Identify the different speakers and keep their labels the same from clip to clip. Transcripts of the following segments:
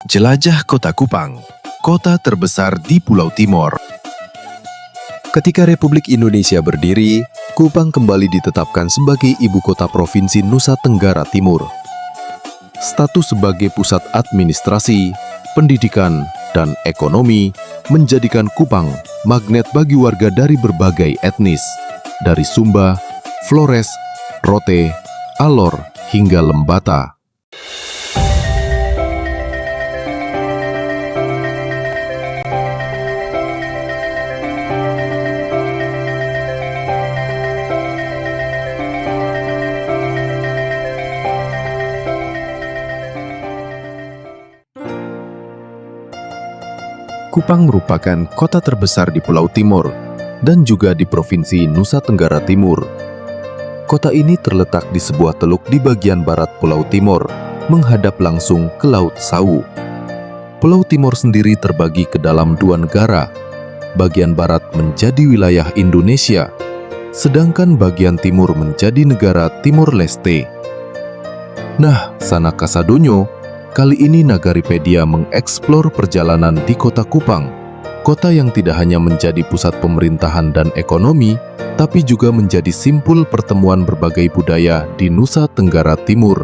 Speaker 1: Jelajah Kota Kupang, kota terbesar di Pulau Timor.
Speaker 2: Ketika Republik Indonesia berdiri, Kupang kembali ditetapkan sebagai ibu kota Provinsi Nusa Tenggara Timur. Status sebagai pusat administrasi, pendidikan, dan ekonomi menjadikan Kupang magnet bagi warga dari berbagai etnis, dari Sumba, Flores, Rote, Alor, hingga Lembata. Kupang merupakan kota terbesar di Pulau Timor dan juga di Provinsi Nusa Tenggara Timur. Kota ini terletak di sebuah teluk di bagian barat Pulau Timor, menghadap langsung ke Laut Sawu. Pulau Timor sendiri terbagi ke dalam dua negara. Bagian barat menjadi wilayah Indonesia, sedangkan bagian timur menjadi negara Timor Leste. Nah, sana kasadonyo, kali ini Nagaripedia mengeksplor perjalanan di kota Kupang, kota yang tidak hanya menjadi pusat pemerintahan dan ekonomi, tapi juga menjadi simpul pertemuan berbagai budaya di Nusa Tenggara Timur.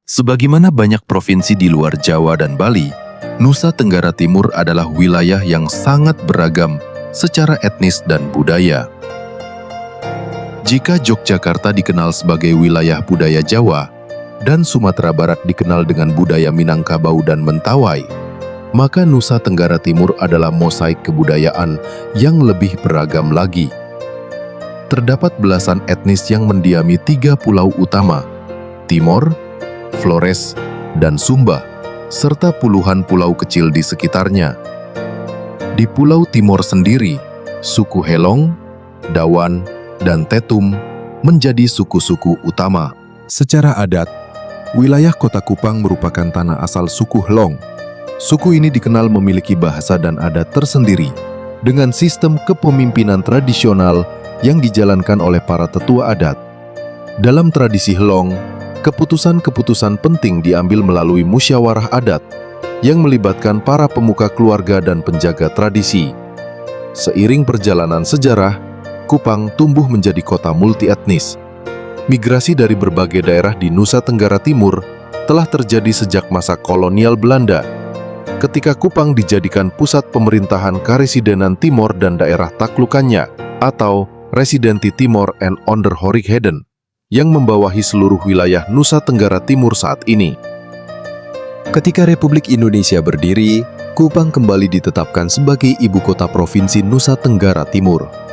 Speaker 1: Sebagaimana banyak provinsi di luar Jawa dan Bali, Nusa Tenggara Timur adalah wilayah yang sangat beragam secara etnis dan budaya. Jika Yogyakarta dikenal sebagai wilayah budaya Jawa dan Sumatera Barat dikenal dengan budaya Minangkabau dan Mentawai, maka Nusa Tenggara Timur adalah mosaik kebudayaan yang lebih beragam lagi. Terdapat belasan etnis yang mendiami 3 pulau utama, Timor, Flores, dan Sumba, serta puluhan pulau kecil di sekitarnya. Di Pulau Timor sendiri, suku Helong, Dawan, dan Tetum menjadi suku-suku utama.
Speaker 2: Secara adat, wilayah kota Kupang merupakan tanah asal suku Hlong. Suku ini dikenal memiliki bahasa dan adat tersendiri, dengan sistem kepemimpinan tradisional yang dijalankan oleh para tetua adat. Dalam tradisi Hlong, keputusan-keputusan penting diambil melalui musyawarah adat, yang melibatkan para pemuka keluarga dan penjaga tradisi. Seiring perjalanan sejarah, Kupang tumbuh menjadi kota multi-etnis. Migrasi dari berbagai daerah di Nusa Tenggara Timur telah terjadi sejak masa kolonial Belanda, ketika Kupang dijadikan pusat pemerintahan Karesidenan Timor dan daerah taklukannya, atau Residenti Timor and Onderhoogheden, yang membawahi seluruh wilayah Nusa Tenggara Timur saat ini. Ketika Republik Indonesia berdiri, Kupang kembali ditetapkan sebagai ibu kota Provinsi Nusa Tenggara Timur.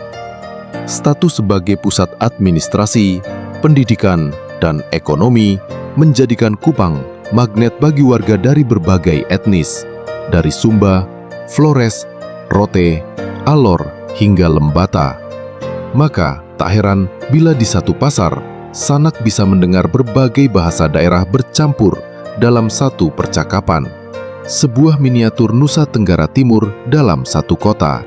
Speaker 2: Status sebagai pusat administrasi, pendidikan, dan ekonomi menjadikan Kupang magnet bagi warga dari berbagai etnis, dari Sumba, Flores, Rote, Alor, hingga Lembata. Maka, tak heran bila di satu pasar, sanak bisa mendengar berbagai bahasa daerah bercampur dalam satu percakapan. Sebuah miniatur Nusa Tenggara Timur dalam satu kota.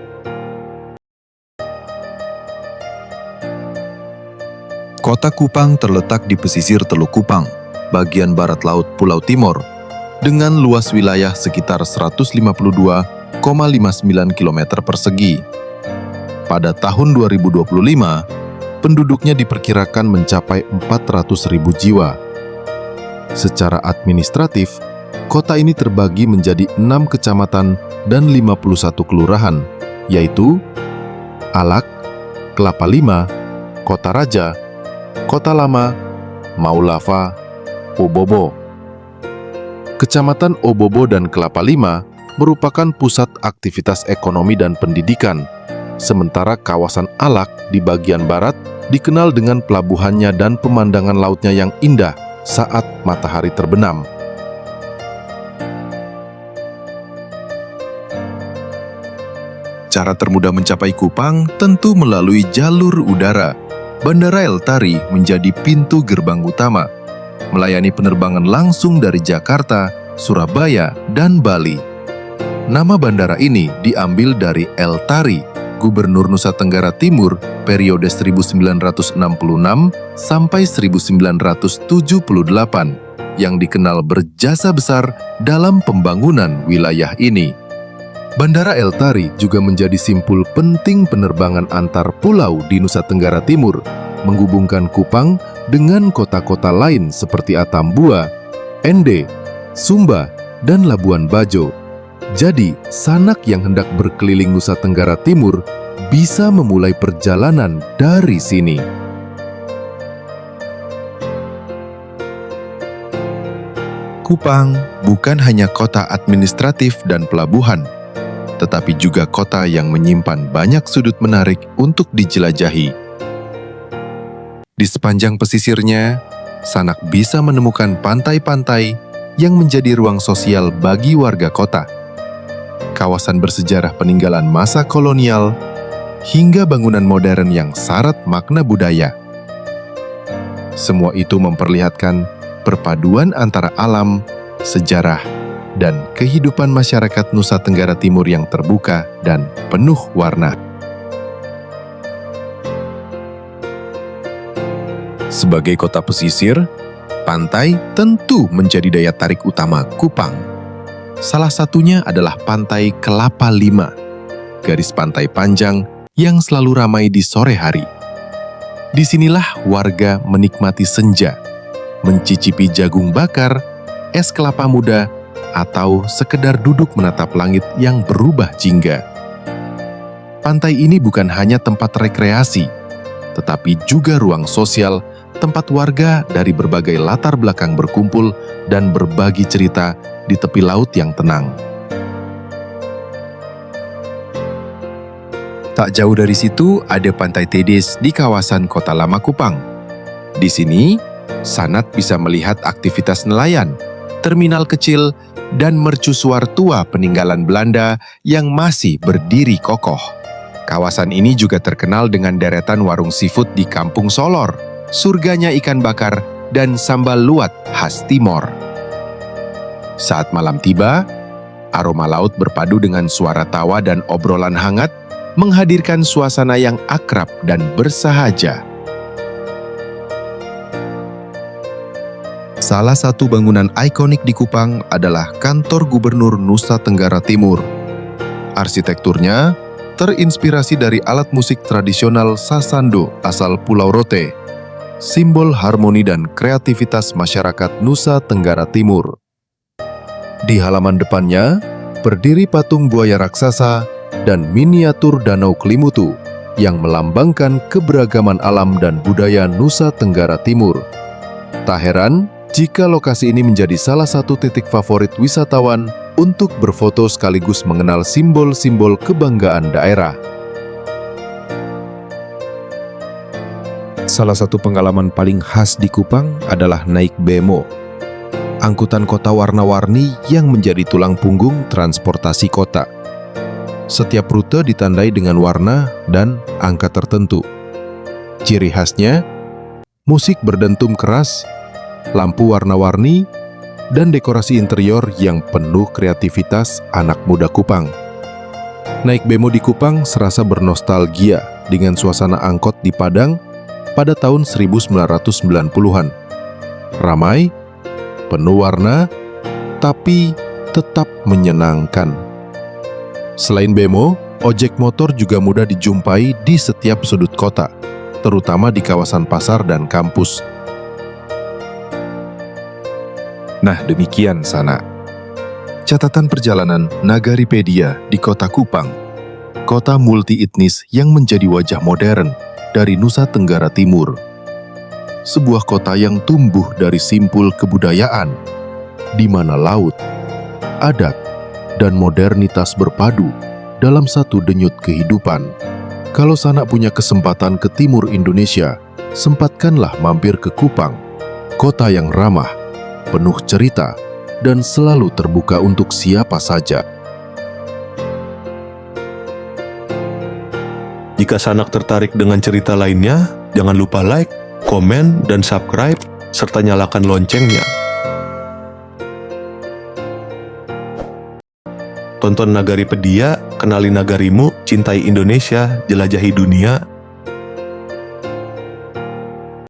Speaker 2: Kota Kupang terletak di pesisir Teluk Kupang, bagian barat laut Pulau Timor, dengan luas wilayah sekitar 152,59 km persegi. Pada tahun 2025, penduduknya diperkirakan mencapai 400.000 jiwa. Secara administratif, kota ini terbagi menjadi 6 kecamatan dan 51 kelurahan, yaitu Alak, Kelapa Lima, Kota Raja, Kota Lama, Maulava, Obobo. Kecamatan Obobo dan Kelapa Lima merupakan pusat aktivitas ekonomi dan pendidikan, sementara kawasan Alak di bagian barat dikenal dengan pelabuhannya dan pemandangan lautnya yang indah saat matahari terbenam. Cara termudah mencapai Kupang tentu melalui jalur udara. Bandara El Tari menjadi pintu gerbang utama, melayani penerbangan langsung dari Jakarta, Surabaya, dan Bali. Nama bandara ini diambil dari El Tari, Gubernur Nusa Tenggara Timur periode 1966 sampai 1978.
Speaker 1: yang dikenal berjasa besar dalam pembangunan wilayah ini. Bandara El Tari juga menjadi simpul penting penerbangan antar pulau di Nusa Tenggara Timur, menghubungkan Kupang dengan kota-kota lain seperti Atambua, Ende, Sumba, dan Labuan Bajo. Jadi, sanak yang hendak berkeliling Nusa Tenggara Timur bisa memulai perjalanan dari sini. Kupang bukan hanya kota administratif dan pelabuhan, tetapi juga kota yang menyimpan banyak sudut menarik untuk dijelajahi. Di sepanjang pesisirnya, sanak bisa menemukan pantai-pantai yang menjadi ruang sosial bagi warga kota, kawasan bersejarah peninggalan masa kolonial, hingga bangunan modern yang syarat makna budaya. Semua itu memperlihatkan perpaduan antara alam, sejarah, dan kehidupan masyarakat Nusa Tenggara Timur yang terbuka dan penuh warna. Sebagai kota pesisir, pantai tentu menjadi daya tarik utama Kupang. Salah satunya adalah Pantai Kelapa Lima, garis pantai panjang yang selalu ramai di sore hari. Disinilah warga menikmati senja, mencicipi jagung bakar, es kelapa muda, atau sekedar duduk menatap langit yang berubah jingga. Pantai ini bukan hanya tempat rekreasi, tetapi juga ruang sosial, tempat warga dari berbagai latar belakang berkumpul dan berbagi cerita di tepi laut yang tenang. Tak jauh dari situ ada Pantai Tedes di kawasan Kota Lama Kupang. Di sini, Sanat bisa melihat aktivitas nelayan, terminal kecil, dan mercusuar tua peninggalan Belanda yang masih berdiri kokoh. Kawasan ini juga terkenal dengan deretan warung seafood di Kampung Solor, surganya ikan bakar, dan sambal luat khas Timor. Saat malam tiba, aroma laut berpadu dengan suara tawa dan obrolan hangat menghadirkan suasana yang akrab dan bersahaja. Salah satu bangunan ikonik di Kupang adalah Kantor Gubernur Nusa Tenggara Timur. Arsitekturnya terinspirasi dari alat musik tradisional Sasando asal Pulau Rote, simbol harmoni dan kreativitas masyarakat Nusa Tenggara Timur. Di halaman depannya, berdiri patung buaya raksasa dan miniatur Danau Kelimutu yang melambangkan keberagaman alam dan budaya Nusa Tenggara Timur. Tak heran jika lokasi ini menjadi salah satu titik favorit wisatawan untuk berfoto sekaligus mengenal simbol-simbol kebanggaan daerah. Salah satu pengalaman paling khas di Kupang adalah naik bemo, angkutan kota warna-warni yang menjadi tulang punggung transportasi kota. Setiap rute ditandai dengan warna dan angka tertentu. Ciri khasnya, musik berdentum keras, lampu warna-warni, dan dekorasi interior yang penuh kreativitas anak muda Kupang. Naik bemo di Kupang serasa bernostalgia dengan suasana angkot di Padang pada tahun 1990-an. Ramai, penuh warna, tapi tetap menyenangkan. Selain bemo, ojek motor juga mudah dijumpai di setiap sudut kota, terutama di kawasan pasar dan kampus. Nah, demikian Sana. Catatan perjalanan Nagaripedia di Kota Kupang, kota multi-etnis yang menjadi wajah modern dari Nusa Tenggara Timur. Sebuah kota yang tumbuh dari simpul kebudayaan, di mana laut, adat, dan modernitas berpadu dalam satu denyut kehidupan. Kalau Sana punya kesempatan ke timur Indonesia, sempatkanlah mampir ke Kupang, kota yang ramah, penuh cerita, dan selalu terbuka untuk siapa saja.
Speaker 3: Jika Sanak tertarik dengan cerita lainnya, jangan lupa like, komen, dan subscribe, serta nyalakan loncengnya. Tonton Nagaripedia, kenali nagarimu, cintai Indonesia, jelajahi dunia,